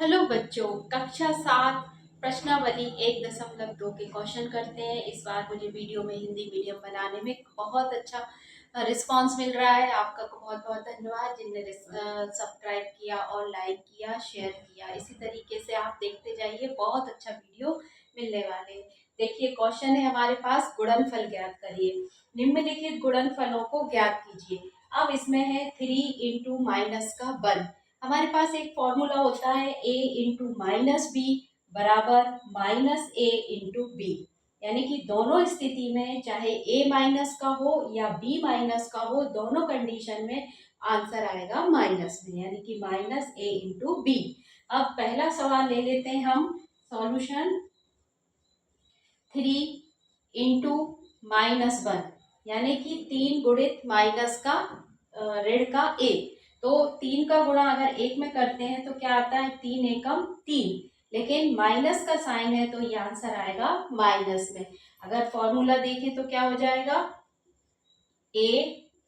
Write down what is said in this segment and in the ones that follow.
Hello बच्चों, कक्षा 7 प्रश्नावली 1.2 के क्वेश्चन करते हैं। इस बार मुझे वीडियो में हिंदी मीडियम बनाने में बहुत अच्छा रिस्पांस मिल रहा है। आपका बहुत बहुत धन्यवाद जिनने सब्सक्राइब किया और लाइक किया, शेयर किया। इसी तरीके से आप देखते जाइए, बहुत अच्छा वीडियो मिलने वाले हैं। देखिए, क्वेश्चन है हमारे पास, गुणनफल ज्ञात करिए। निम्नलिखित गुणनफलों को ज्ञात कीजिए। अब इसमें है 3 इंटू माइनस का 1। हमारे पास एक फॉर्मूला होता है a इंटू माइनस बी बराबर माइनस ए इंटू बी। यानी कि दोनों स्थिति में, चाहे a माइनस का हो या b माइनस का हो, दोनों कंडीशन में आंसर आएगा माइनस में, यानी कि माइनस ए इंटू बी। अब पहला सवाल ले लेते हैं हम। सॉल्यूशन 3 इंटू माइनस 1, यानी कि 3 गुणित माइनस का ऋण का a। तो 3 का गुणा अगर 1 में करते हैं तो क्या आता है, 3 एकम 3, लेकिन माइनस का साइन है तो ये आंसर आएगा माइनस में। अगर फॉर्मूला देखें तो क्या हो जाएगा, a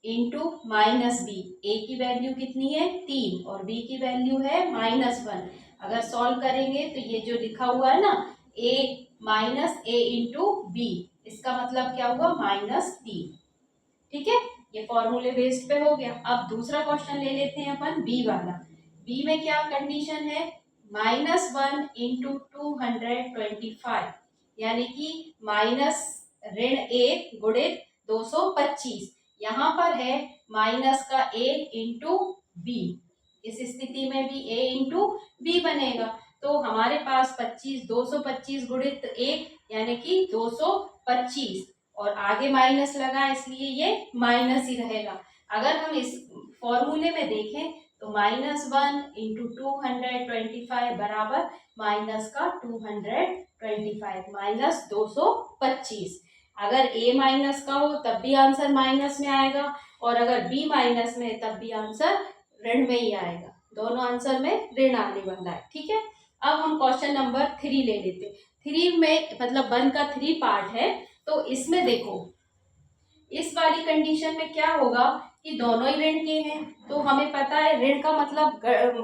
इंटू माइनस बी। ए की वैल्यू कितनी है, 3, और b की वैल्यू है -1। अगर सॉल्व करेंगे तो ये जो लिखा हुआ है ना, a minus A into B, इसका मतलब क्या हुआ, -3। ठीक है, ये फॉर्मूले बेस्ड पे हो गया। अब दूसरा क्वेश्चन ले लेते हैं अपन, बी वाला। बी में क्या कंडीशन है, -1 इंटू 225, यानी कि -1 गुणित 225। यहाँ पर है माइनस का a इंटू बी। इस स्थिति में भी a इंटू बी बनेगा। तो हमारे पास 25, 225 गुणित 1 यानी कि 225, और आगे माइनस लगा इसलिए ये माइनस ही रहेगा। अगर हम इस फॉर्मूले में देखें तो -1 इंटू 225 बराबर माइनस का 225 -225। अगर a माइनस का हो तब भी आंसर माइनस में आएगा, और अगर b माइनस में तब भी आंसर ऋण में ही आएगा। दोनों आंसर में ऋण आने वाला है। ठीक है, अब हम क्वेश्चन नंबर 3 ले लेते हैं। 3 में मतलब 1 का 3 पार्ट है, तो इसमें देखो, इस वाली कंडीशन में क्या होगा कि दोनों ही ऋण के हैं। तो हमें पता है ऋण का मतलब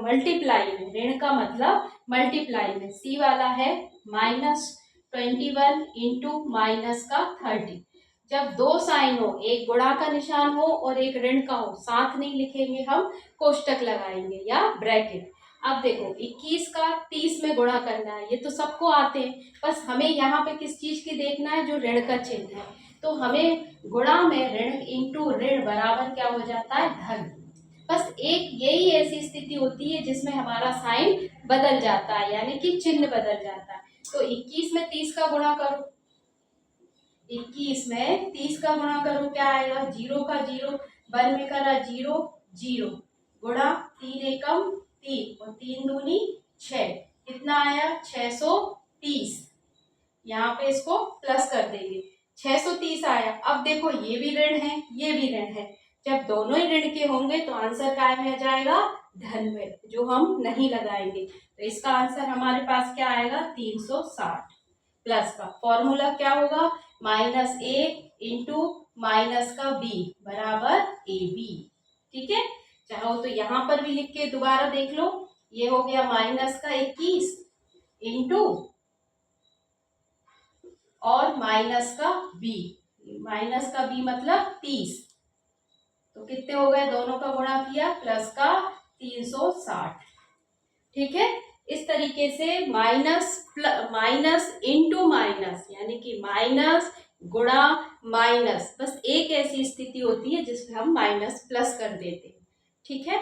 मल्टीप्लाई में, ऋण का मतलब मल्टीप्लाई में। सी वाला है -21 इंटू माइनस का 30। जब दो साइन हो, एक गुणा का निशान हो और एक ऋण का हो, साथ नहीं लिखेंगे हम, कोष्टक लगाएंगे या ब्रैकेट। अब देखो, 21 का 30 में गुणा करना है, ये तो सबको आते हैं। बस हमें यहाँ पे किस चीज की देखना है, जो ऋण का चिन्ह है। तो हमें गुणा में ऋण इंटू ऋण बराबर क्या हो जाता है, धन। बस एक यही ऐसी स्थिति होती है जिसमें हमारा साइन बदल जाता है, यानी कि चिन्ह बदल जाता है। तो 21 में 30 का गुणा करो, 21 में 30 का गुणा करो, क्या आएगा, 0 का 0, 1 में करा 0 0, गुणा 3 एकम 3 और 3 दूनी 6, कितना आया, 630। यहाँ पे इसको प्लस कर देंगे, 630 आया। अब देखो, ये भी ऋण है, ये भी ऋण है। जब दोनों ही ऋण के होंगे तो आंसर क्या में आ जाएगा, धन में, जो हम नहीं लगाएंगे। तो इसका आंसर हमारे पास क्या आएगा, 360। प्लस का फॉर्मूला क्या होगा, -a इंटू माइनस का b बराबर ab। ठीक है, चाहो तो यहाँ पर भी लिख के दोबारा देख लो। ये हो गया माइनस का 21 इंटू और माइनस का b, माइनस का b मतलब 30। तो कितने हो गए, दोनों का गुणा किया, प्लस का 360। ठीक है, इस तरीके से माइनस इंटू माइनस, यानी कि माइनस गुणा माइनस, बस एक ऐसी स्थिति होती है जिसमें हम माइनस प्लस कर देते हैं। ठीक है।